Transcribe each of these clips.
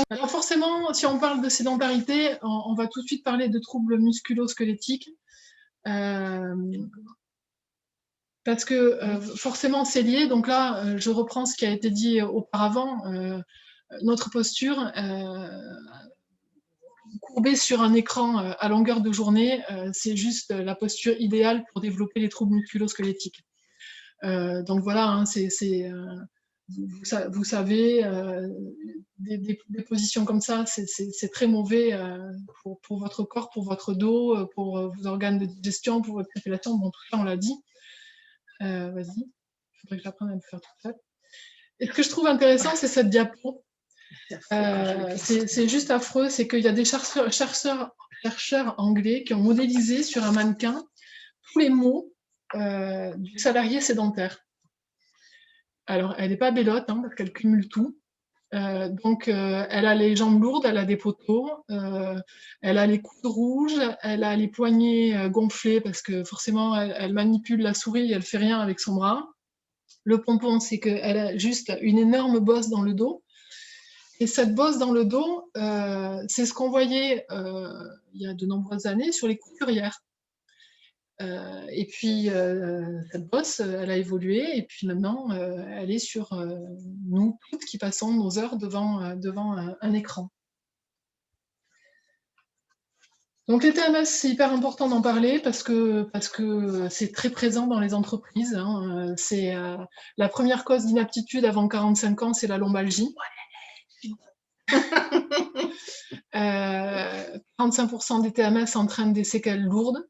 Alors forcément, si on parle de sédentarité, on va tout de suite parler de troubles musculo-squelettiques. Parce que forcément, c'est lié. Donc là, je reprends ce qui a été dit auparavant. Notre posture, courbée sur un écran à longueur de journée, c'est juste la posture idéale pour développer les troubles musculo-squelettiques. Donc voilà, hein, vous savez, des positions comme ça, c'est très mauvais pour votre corps, pour votre dos, pour vos organes de digestion, pour votre circulation. Bon, tout ça, on l'a dit. Vas-y, il faudrait que j'apprenne à me faire tout seul. Et ce que je trouve intéressant, c'est cette diapo. C'est juste affreux, c'est qu'il y a des chercheurs anglais qui ont modélisé sur un mannequin tous les maux du salarié sédentaire. Alors, elle n'est pas bélote, hein, parce qu'elle cumule tout. Donc, elle a les jambes lourdes, elle a des poteaux, elle a les coudes rouges, elle a les poignets gonflés parce que forcément, elle manipule la souris et elle fait rien avec son bras. Le pompon, c'est qu'elle a juste une énorme bosse dans le dos. Et cette bosse dans le dos, c'est ce qu'on voyait il y a de nombreuses années sur les couturières. Et puis, cette bosse, elle a évolué, et puis maintenant, elle est sur nous toutes qui passons nos heures devant un écran. Donc les TMS, c'est hyper important d'en parler parce que c'est très présent dans les entreprises. Hein. C'est la première cause d'inaptitude avant 45 ans, c'est la lombalgie. 45% des TMS entraînent des séquelles lourdes.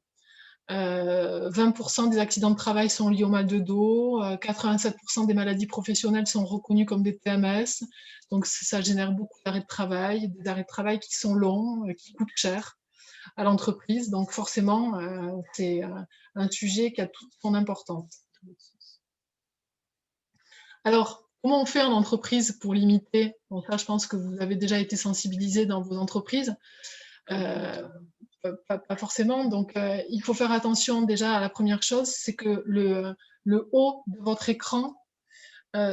20% des accidents de travail sont liés au mal de dos, 87% des maladies professionnelles sont reconnues comme des TMS, donc ça génère beaucoup d'arrêts de travail, des arrêts de travail qui sont longs, qui coûtent cher à l'entreprise, donc forcément c'est un sujet qui a toute son importance. Alors, comment on fait en entreprise pour limiter? Bon, ça, je pense que vous avez déjà été sensibilisés dans vos entreprises. Pas forcément. Donc, il faut faire attention déjà à la première chose, c'est que le haut de votre écran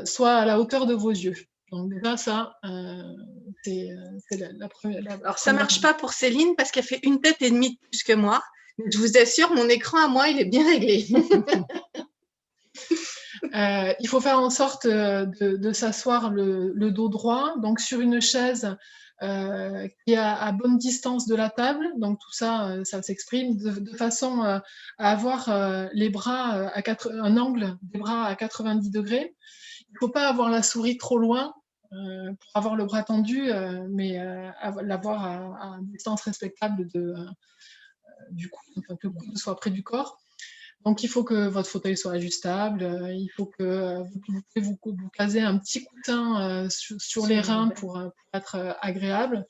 soit à la hauteur de vos yeux. Donc déjà, ça, c'est la première. Alors, ça marche pas pour Céline parce qu'elle fait une tête et demie de plus que moi. Mais je vous assure, mon écran à moi, il est bien réglé. Il faut faire en sorte de s'asseoir le dos droit, donc sur une chaise qui est à bonne distance de la table. Donc tout ça, ça s'exprime de façon à avoir les bras un angle des bras à 90 degrés. Il ne faut pas avoir la souris trop loin pour avoir le bras tendu, mais l'avoir à une distance respectable du cou, enfin, que le coude soit près du corps. Donc, il faut que votre fauteuil soit ajustable, il faut que vous pouvez vous caser un petit coussin sur les reins pour être agréable.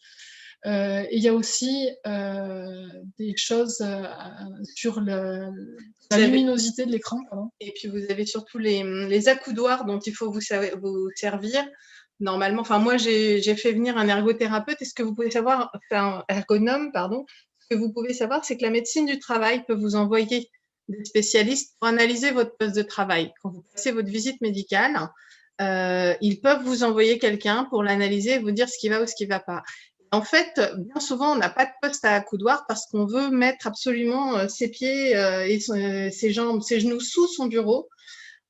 Et il y a aussi des choses sur la luminosité de l'écran. Et puis, vous avez surtout les accoudoirs dont il faut vous servir. Normalement, enfin, moi, j'ai fait venir un ergothérapeute. Et ce que vous pouvez savoir, enfin, ergonome, pardon, ce que vous pouvez savoir, c'est que la médecine du travail peut vous envoyer des spécialistes pour analyser votre poste de travail. Quand vous passez votre visite médicale, ils peuvent vous envoyer quelqu'un pour l'analyser et vous dire ce qui va ou ce qui ne va pas. En fait, bien souvent, on n'a pas de poste à accoudoir parce qu'on veut mettre absolument ses pieds et ses jambes, ses genoux sous son bureau.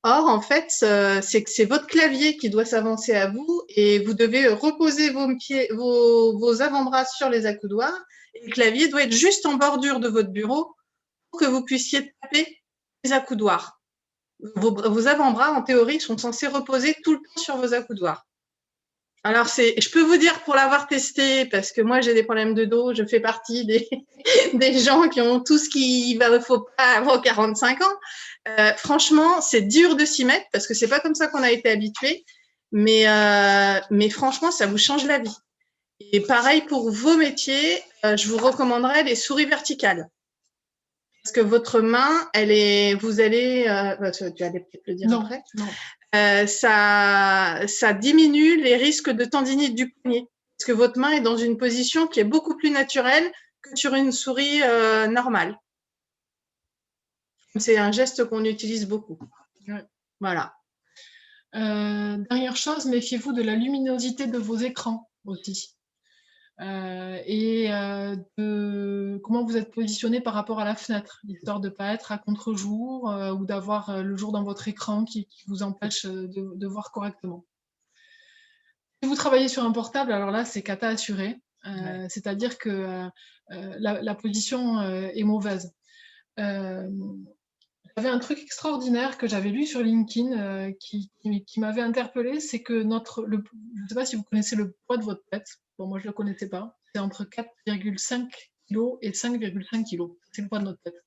Or, en fait, c'est que c'est votre clavier qui doit s'avancer à vous et vous devez reposer vos avant-bras sur les accoudoirs. Et le clavier doit être juste en bordure de votre bureau pour que vous puissiez taper les accoudoirs. Vos avant-bras, en théorie, sont censés reposer tout le temps sur vos accoudoirs. Alors, je peux vous dire pour l'avoir testé, parce que moi, j'ai des problèmes de dos, je fais partie des gens qui ont tout ce qu'il faut pas avant 45 ans. Franchement, c'est dur de s'y mettre, parce que c'est pas comme ça qu'on a été habitué, mais franchement, ça vous change la vie. Et pareil pour vos métiers, je vous recommanderais les souris verticales. Parce que votre main, vous allez, tu allais peut-être le dire non, après. Non. Ça diminue les risques de tendinite du poignet. Parce que votre main est dans une position qui est beaucoup plus naturelle que sur une souris normale. C'est un geste qu'on utilise beaucoup. Ouais. Voilà. Dernière chose, méfiez-vous de la luminosité de vos écrans aussi. de comment vous êtes positionné par rapport à la fenêtre, histoire de ne pas être à contre-jour ou d'avoir le jour dans votre écran qui vous empêche de voir correctement. Si vous travaillez sur un portable, alors là, c'est cata assuré. Ouais. C'est-à-dire que la position est mauvaise. J'avais un truc extraordinaire que j'avais lu sur LinkedIn qui m'avait interpellée, c'est que je ne sais pas si vous connaissez le poids de votre tête. Bon, moi, je ne le connaissais pas. C'est entre 4,5 kg et 5,5 kg. C'est le poids de notre tête.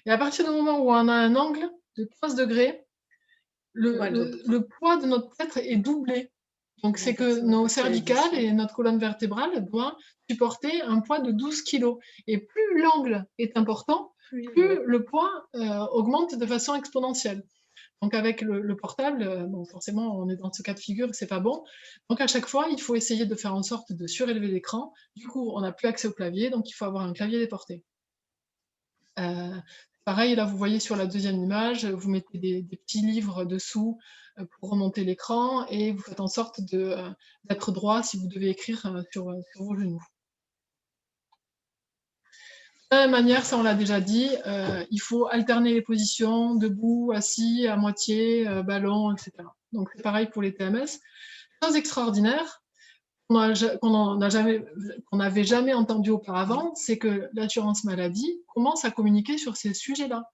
Et à partir du moment où on a un angle de 15 degrés, Ouais, donc le poids de notre tête est doublé. Donc, c'est que nos cervicales et notre colonne vertébrale doivent supporter un poids de 12 kg. Et plus l'angle est important, plus le poids augmente de façon exponentielle. Donc, avec le portable, bon, forcément, on est dans ce cas de figure, c'est pas bon. Donc, à chaque fois, il faut essayer de faire en sorte de surélever l'écran. Du coup, on n'a plus accès au clavier, donc il faut avoir un clavier déporté. Pareil, là, vous voyez sur la deuxième image, vous mettez des petits livres dessous pour remonter l'écran et vous faites en sorte d'être droit si vous devez écrire sur vos genoux. De la même manière, ça on l'a déjà dit, il faut alterner les positions, debout, assis, à moitié, ballon, etc. Donc c'est pareil pour les TMS. Chose extraordinaire qu'on n'avait jamais entendu auparavant, c'est que l'assurance maladie commence à communiquer sur ces sujets-là.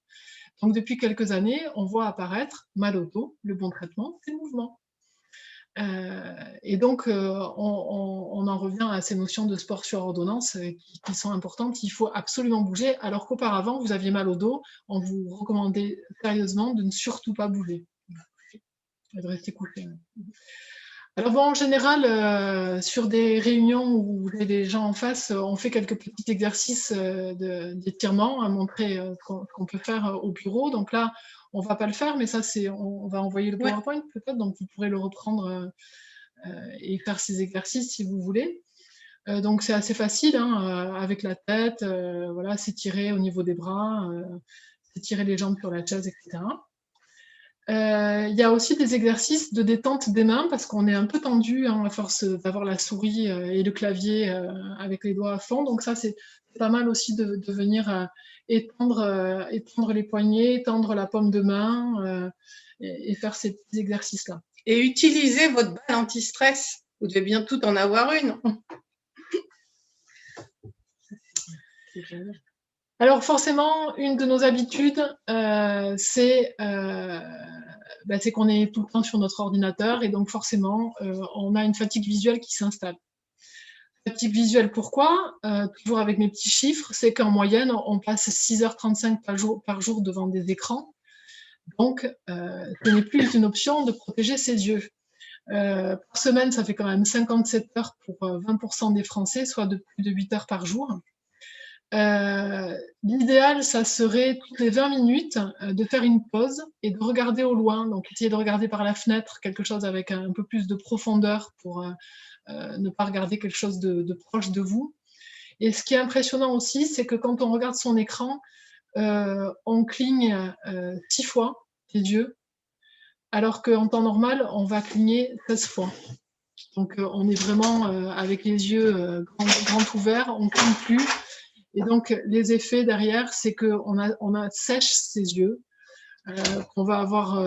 Donc depuis quelques années, on voit apparaître mal au dos, le bon traitement, c'est le mouvement. Et donc, on en revient à ces notions de sport sur ordonnance qui sont importantes. Il faut absolument bouger, alors qu'auparavant, vous aviez mal au dos, on vous recommandait sérieusement de ne surtout pas bouger, de rester couché. Alors bon, en général, sur des réunions où j'ai des gens en face, on fait quelques petits exercices d'étirement à montrer ce qu'on peut faire au bureau. Donc là, on ne va pas le faire, mais ça, on va envoyer le PowerPoint peut-être, donc vous pourrez le reprendre et faire ces exercices si vous voulez. Donc c'est assez facile, hein, avec la tête, voilà, s'étirer au niveau des bras, s'étirer les jambes sur la chaise, etc. Il y a aussi des exercices de détente des mains parce qu'on est un peu tendu à force d'avoir la souris et le clavier avec les doigts à fond. Donc ça, c'est pas mal aussi de venir étendre les poignets, étendre la paume de main et faire ces petits exercices-là. Et utilisez votre balle anti-stress. Vous devez bien tout en avoir une. Alors forcément, une de nos habitudes, c'est qu'on est tout le temps sur notre ordinateur et donc forcément, on a une fatigue visuelle qui s'installe. Fatigue visuelle, pourquoi toujours avec mes petits chiffres, c'est qu'en moyenne, on passe 6h35 par jour devant des écrans. Donc, ce n'est plus une option de protéger ses yeux. Par semaine, ça fait quand même 57 heures pour 20% des Français, soit de plus de 8 heures par jour. L'idéal, ça serait toutes les 20 minutes de faire une pause et de regarder au loin. Donc, essayer de regarder par la fenêtre quelque chose avec un peu plus de profondeur pour ne pas regarder quelque chose de proche de vous. Et ce qui est impressionnant aussi, c'est que quand on regarde son écran, on cligne 6 fois les yeux, alors qu'en temps normal, on va cligner 16 fois. Donc, on est vraiment avec les yeux grands ouverts, on ne cligne plus. Et donc, les effets derrière, c'est qu'on sèche ses yeux, qu'on va avoir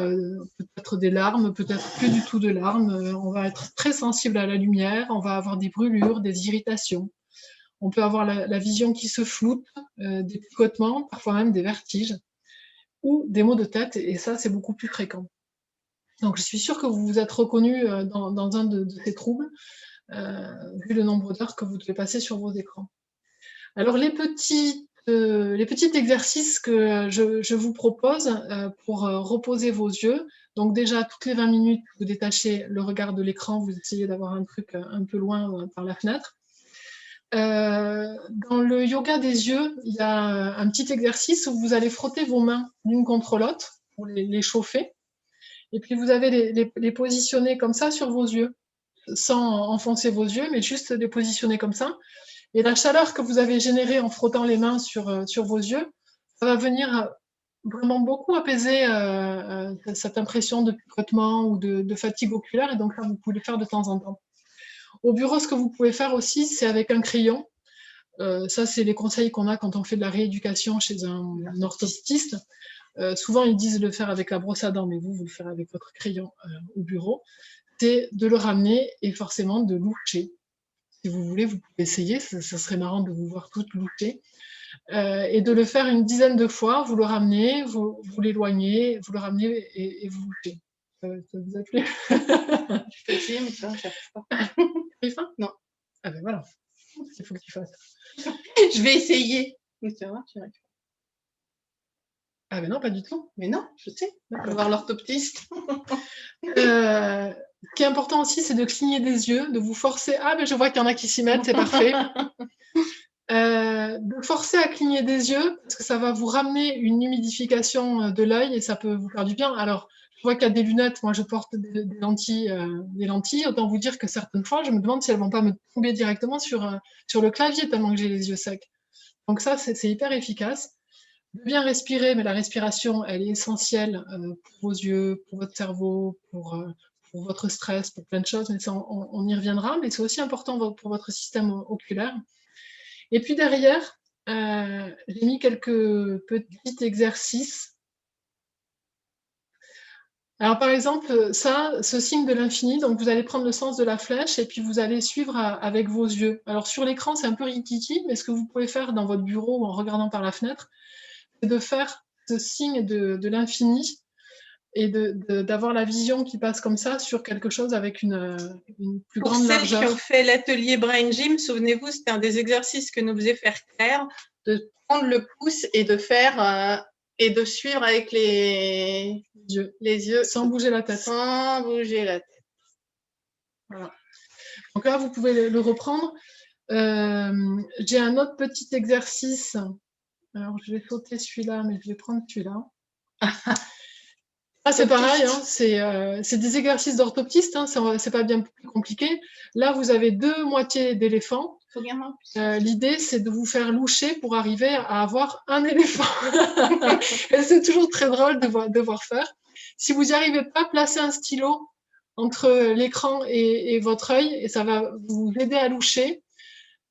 peut-être des larmes, peut-être plus du tout de larmes. On va être très sensible à la lumière, on va avoir des brûlures, des irritations. On peut avoir la vision qui se floute, des picotements, parfois même des vertiges, ou des maux de tête, et ça, c'est beaucoup plus fréquent. Donc, je suis sûre que vous vous êtes reconnu dans un de ces troubles, vu le nombre d'heures que vous devez passer sur vos écrans. Alors, les petits exercices que je vous propose pour reposer vos yeux. Donc déjà, toutes les 20 minutes, vous détachez le regard de l'écran, vous essayez d'avoir un truc un peu loin par la fenêtre. Dans le yoga des yeux, il y a un petit exercice où vous allez frotter vos mains l'une contre l'autre pour les chauffer. Et puis vous avez les positionner comme ça sur vos yeux, sans enfoncer vos yeux, mais juste les positionner comme ça. Et la chaleur que vous avez générée en frottant les mains sur vos yeux, ça va venir vraiment beaucoup apaiser cette impression de picotement ou de fatigue oculaire. Et donc là, vous pouvez le faire de temps en temps. Au bureau, ce que vous pouvez faire aussi, c'est avec un crayon. Ça, c'est les conseils qu'on a quand on fait de la rééducation chez un orthophoniste. Souvent, ils disent de le faire avec la brosse à dents, mais vous le ferez avec votre crayon au bureau. C'est de le ramener et forcément de loucher. Si vous voulez, vous pouvez essayer, ça serait marrant de vous voir toutes loucher. Et de le faire une dizaine de fois, vous le ramenez, vous l'éloignez, vous le ramenez et vous louchez. Ça vous a plu? Je peux essayer, mais ça, j'arrive pas. T'as faim? Non. Ah ben voilà, il faut que tu fasses. Je vais essayer. Mais tu vas voir, tu arrives pas. Ah ben non, pas du tout. Mais non, je sais. On va voir l'orthoptiste. Ce qui est important aussi, c'est de cligner des yeux, de vous forcer. Ah ben je vois qu'il y en a qui s'y mettent, c'est parfait. De forcer à cligner des yeux, parce que ça va vous ramener une humidification de l'œil et ça peut vous faire du bien. Alors, je vois qu'il y a des lunettes, moi je porte des lentilles, autant vous dire que certaines fois, je me demande si elles vont pas me tomber directement sur le clavier tellement que j'ai les yeux secs. Donc ça, c'est hyper efficace. De bien respirer, mais la respiration, elle est essentielle pour vos yeux, pour votre cerveau, pour votre stress, pour plein de choses, mais ça, on y reviendra, mais c'est aussi important pour votre système oculaire. Et puis derrière, j'ai mis quelques petits exercices. Alors par exemple, ce signe de l'infini, donc vous allez prendre le sens de la flèche et puis vous allez suivre avec vos yeux. Alors sur l'écran, c'est un peu rikiki, mais ce que vous pouvez faire dans votre bureau ou en regardant par la fenêtre, c'est de faire ce signe de l'infini et d'avoir la vision qui passe comme ça sur quelque chose avec une plus grande largeur. Pour celles qui ont fait l'atelier Brain Gym, souvenez-vous, c'était un des exercices que nous faisait faire Claire, de prendre le pouce et de faire et de suivre avec les yeux. Sans bouger la tête. Sans bouger la tête. Voilà. Donc là, vous pouvez le reprendre. J'ai un autre petit exercice. Alors, je vais sauter celui-là, mais je vais prendre celui-là. Ah, c'est pareil, hein, c'est des exercices d'orthoptiste, hein, c'est pas bien plus compliqué. Là, vous avez 2 moitiés d'éléphant. L'idée, c'est de vous faire loucher pour arriver à avoir un éléphant. C'est toujours très drôle de voir faire. Si vous n'y arrivez pas, placez un stylo entre l'écran et votre œil et ça va vous aider à loucher.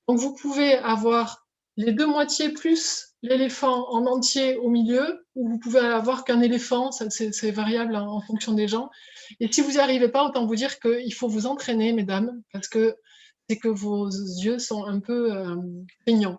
Donc, vous pouvez avoir les 2 moitiés plus l'éléphant en entier au milieu, ou vous pouvez avoir qu'un éléphant, c'est variable en fonction des gens. Et si vous n'y arrivez pas, autant vous dire qu'il faut vous entraîner, mesdames, parce que c'est que vos yeux sont un peu clignants.